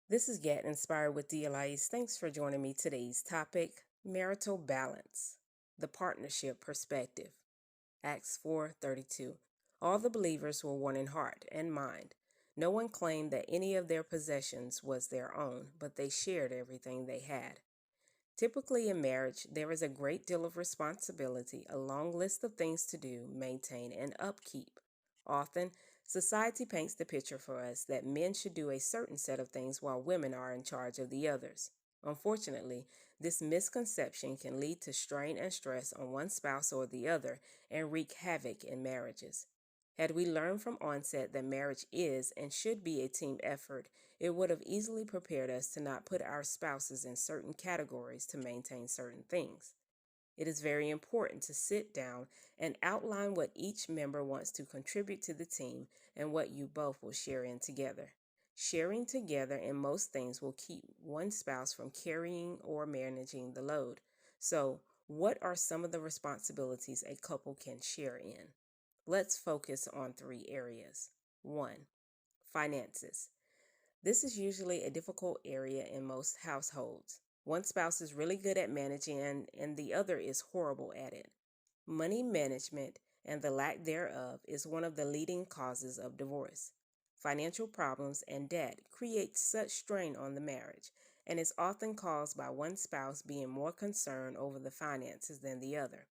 This is Get Inspired with Lyeese. Thanks for joining me. Today's topic, marital balance, the partnership perspective. Acts 4:32. All the believers were one in heart and mind. No one claimed that any of their possessions was their own, but they shared everything they had. Typically, in marriage, there is a great deal of responsibility, a long list of things to do, maintain, and upkeep. Often, society paints the picture for us that men should do a certain set of things while women are in charge of the others. Unfortunately, this misconception can lead to strain and stress on one spouse or the other and wreak havoc in marriages. Had we learned from onset that marriage is and should be a team effort, it would have easily prepared us to not put our spouses in certain categories to maintain certain things. It is very important to sit down and outline what each member wants to contribute to the team and what you both will share in together. Sharing together in most things will keep one spouse from carrying or managing the load. So, what are some of the responsibilities a couple can share in? Let's focus on three areas. 1. Finances. This is usually a difficult area in most households. One spouse is really good at managing and the other is horrible at it. Money management and the lack thereof is one of the leading causes of divorce. Financial problems and debt create such strain on the marriage and is often caused by one spouse being more concerned over the finances than the other.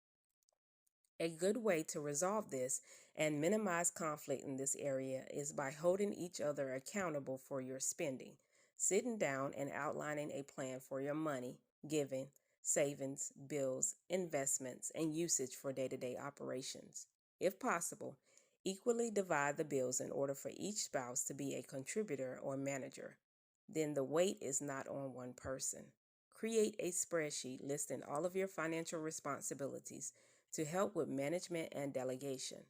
A good way to resolve this and minimize conflict in this area is by holding each other accountable for your spending, sitting down and outlining a plan for your money, giving, savings, bills, investments, and usage for day-to-day operations. If possible, equally divide the bills in order for each spouse to be a contributor or manager. Then the weight is not on one person. Create a spreadsheet listing all of your financial responsibilities to help with management and delegation.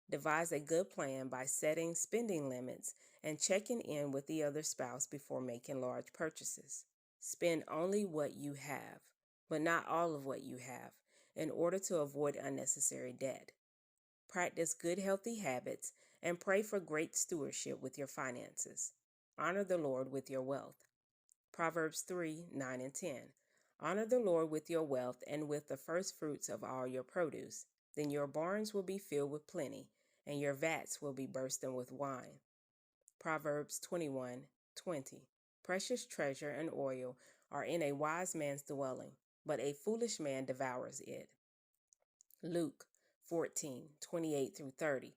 Devise a good plan by setting spending limits and checking in with the other spouse before making large purchases. Spend only what you have, but not all of what you have, in order to avoid unnecessary debt. Practice good, healthy habits and pray for great stewardship with your finances. Honor the Lord with your wealth. Proverbs 3:9 and 10. Honor the Lord with your wealth and with the first fruits of all your produce. Then your barns will be filled with plenty, and your vats will be bursting with wine. Proverbs 21:20. Precious treasure and oil are in a wise man's dwelling, but a foolish man devours it. Luke 14:28-30.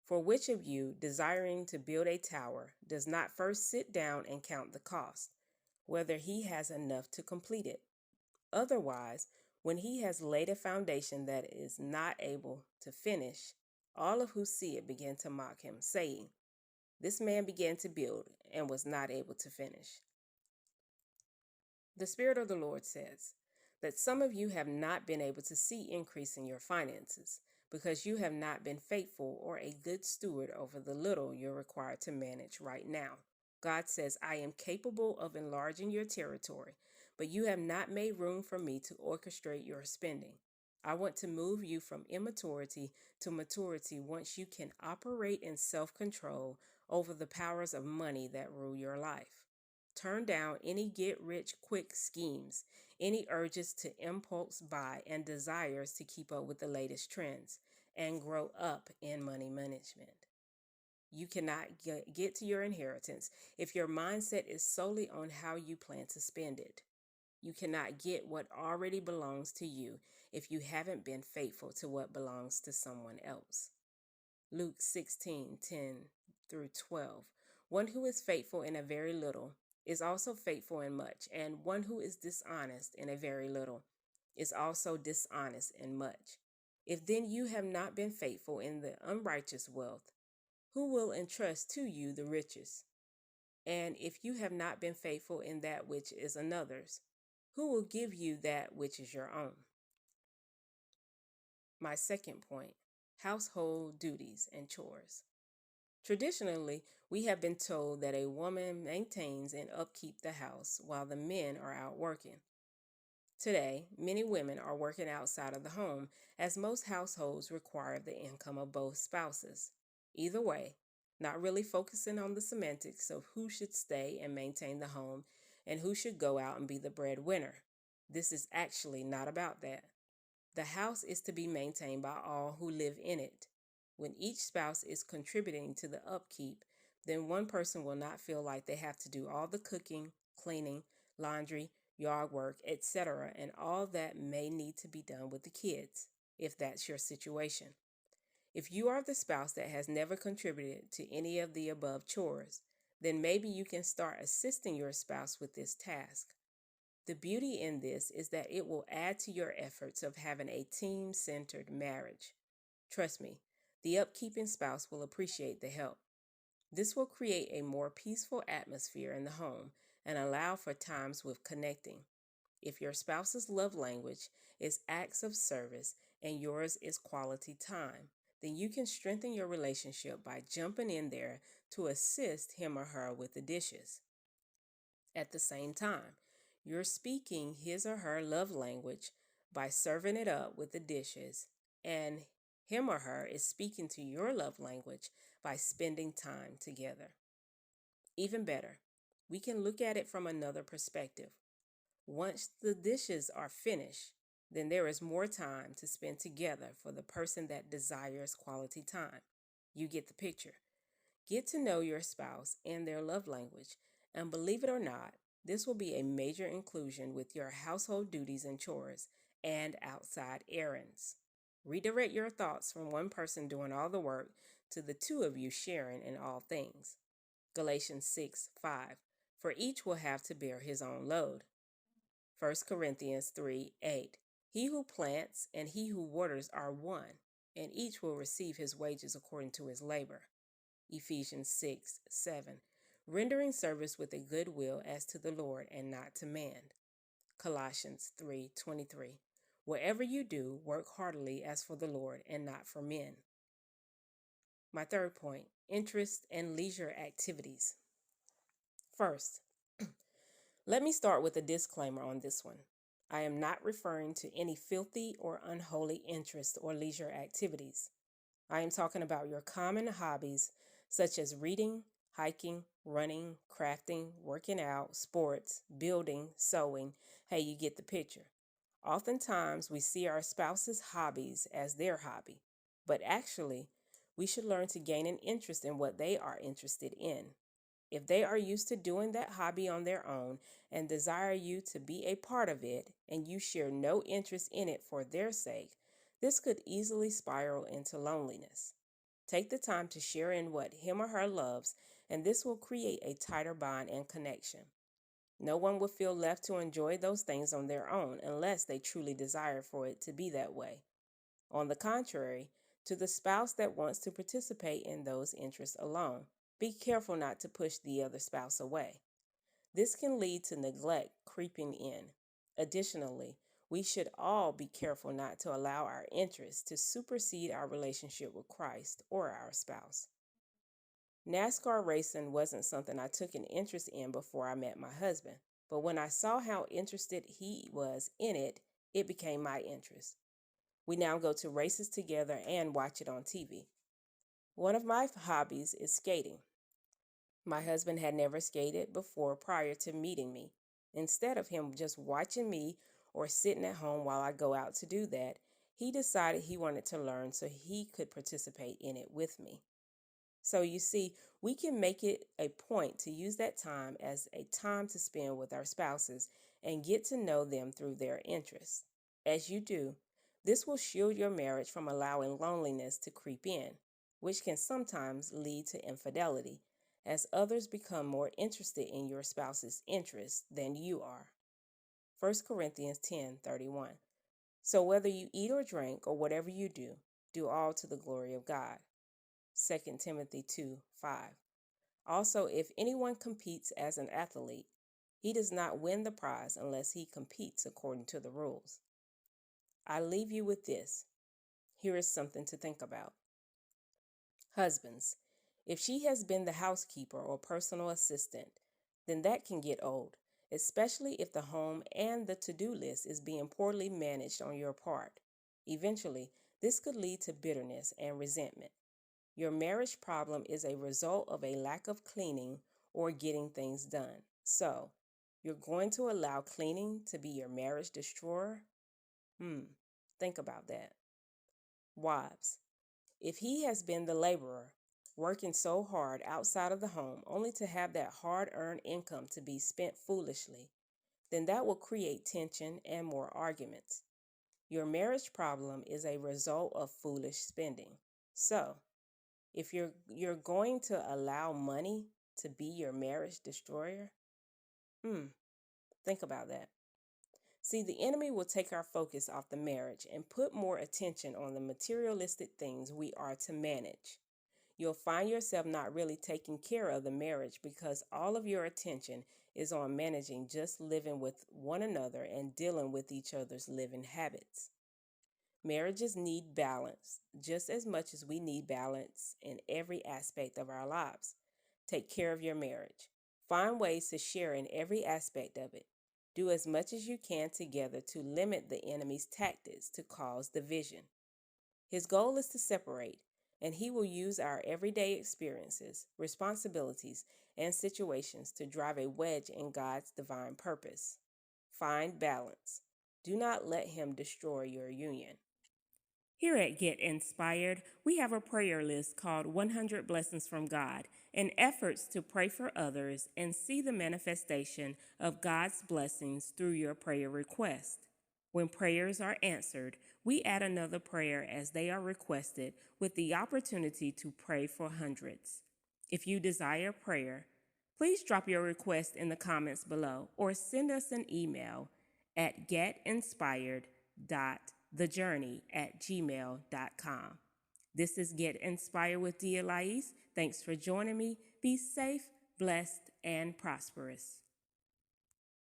For which of you, desiring to build a tower, does not first sit down and count the cost, whether he has enough to complete it? Otherwise, when he has laid a foundation that is not able to finish, all of who see it begin to mock him, saying, This man began to build and was not able to finish. The Spirit of the Lord says that some of you have not been able to see increase in your finances because you have not been faithful or a good steward over the little you're required to manage right now. God says, I am capable of enlarging your territory, but you have not made room for me to orchestrate your spending. I want to move you from immaturity to maturity once you can operate in self-control over the powers of money that rule your life. Turn down any get-rich-quick schemes, any urges to impulse buy, and desires to keep up with the latest trends, and grow up in money management. You cannot get to your inheritance if your mindset is solely on how you plan to spend it. You cannot get what already belongs to you if you haven't been faithful to what belongs to someone else. Luke 16:10-12. One who is faithful in a very little is also faithful in much, and one who is dishonest in a very little is also dishonest in much. If then you have not been faithful in the unrighteous wealth, who will entrust to you the riches? And if you have not been faithful in that which is another's, who will give you that which is your own? My second point, household duties and chores. Traditionally, we have been told that a woman maintains and upkeep the house while the men are out working. Today, many women are working outside of the home as most households require the income of both spouses. Either way, not really focusing on the semantics of who should stay and maintain the home and who should go out and be the breadwinner. This is actually not about that. The house is to be maintained by all who live in it. When each spouse is contributing to the upkeep, then one person will not feel like they have to do all the cooking, cleaning, laundry, yard work, etc., and all that may need to be done with the kids, if that's your situation. If you are the spouse that has never contributed to any of the above chores, then maybe you can start assisting your spouse with this task. The beauty in this is that it will add to your efforts of having a team-centered marriage. Trust me, the upkeeping spouse will appreciate the help. This will create a more peaceful atmosphere in the home and allow for times with connecting. If your spouse's love language is acts of service and yours is quality time, then you can strengthen your relationship by jumping in there to assist him or her with the dishes. At the same time, you're speaking his or her love language by serving it up with the dishes, and him or her is speaking to your love language by spending time together. Even better, we can look at it from another perspective. Once the dishes are finished, then there is more time to spend together for the person that desires quality time. You get the picture. Get to know your spouse and their love language, and believe it or not, this will be a major inclusion with your household duties and chores and outside errands. Redirect your thoughts from one person doing all the work to the two of you sharing in all things. Galatians 6:5. For each will have to bear his own load. 1 Corinthians 3:8. He who plants and he who waters are one, and each will receive his wages according to his labor. Ephesians 6:7. Rendering service with a good will as to the Lord and not to man. Colossians 3:23. Whatever you do, work heartily as for the Lord and not for men. My third point, interest and leisure activities. First, let me start with a disclaimer on this one. I am not referring to any filthy or unholy interest or leisure activities. I am talking about your common hobbies such as reading, hiking, running, crafting, working out, sports, building, sewing. Hey, you get the picture. Oftentimes, we see our spouse's hobbies as their hobby, but actually, we should learn to gain an interest in what they are interested in. If they are used to doing that hobby on their own and desire you to be a part of it, and you share no interest in it for their sake, this could easily spiral into loneliness. Take the time to share in what him or her loves, and this will create a tighter bond and connection. No one will feel left to enjoy those things on their own unless they truly desire for it to be that way. On the contrary, to the spouse that wants to participate in those interests alone, be careful not to push the other spouse away. This can lead to neglect creeping in. Additionally, we should all be careful not to allow our interests to supersede our relationship with Christ or our spouse. NASCAR racing wasn't something I took an interest in before I met my husband, but when I saw how interested he was in it, it became my interest. We now go to races together and watch it on TV. One of my hobbies is skating. My husband had never skated before prior to meeting me. Instead of him just watching me or sitting at home while I go out to do that, he decided he wanted to learn so he could participate in it with me. So you see, we can make it a point to use that time as a time to spend with our spouses and get to know them through their interests. As you do, this will shield your marriage from allowing loneliness to creep in, which can sometimes lead to infidelity, as others become more interested in your spouse's interests than you are. 1 Corinthians 10:31. So whether you eat or drink or whatever you do all to the glory of God. 2 Timothy 2:5. Also, if anyone competes as an athlete, he does not win the prize unless he competes according to the rules. I leave you with this. Here is something to think about. Husbands, if she has been the housekeeper or personal assistant, then that can get old, especially if the home and the to-do list is being poorly managed on your part. Eventually, this could lead to bitterness and resentment. Your marriage problem is a result of a lack of cleaning or getting things done. So, you're going to allow cleaning to be your marriage destroyer? Think about that. Wives, if he has been the laborer, working so hard outside of the home only to have that hard-earned income to be spent foolishly, then that will create tension and more arguments. Your marriage problem is a result of foolish spending. So, if you're going to allow money to be your marriage destroyer, think about that. See, the enemy will take our focus off the marriage and put more attention on the materialistic things we are to manage. You'll find yourself not really taking care of the marriage because all of your attention is on managing just living with one another and dealing with each other's living habits. Marriages need balance just as much as we need balance in every aspect of our lives. Take care of your marriage. Find ways to share in every aspect of it. Do as much as you can together to limit the enemy's tactics to cause division. His goal is to separate, and he will use our everyday experiences, responsibilities, and situations to drive a wedge in God's divine purpose. Find balance. Do not let him destroy your union. Here at Get Inspired, we have a prayer list called 100 Blessings from God and efforts to pray for others and see the manifestation of God's blessings through your prayer request. When prayers are answered, we add another prayer as they are requested with the opportunity to pray for hundreds. If you desire prayer, please drop your request in the comments below or send us an email at getinspired.thejourney@gmail.com. This is Get Inspired with Lyeese. Thanks for joining me. Be safe, blessed, and prosperous.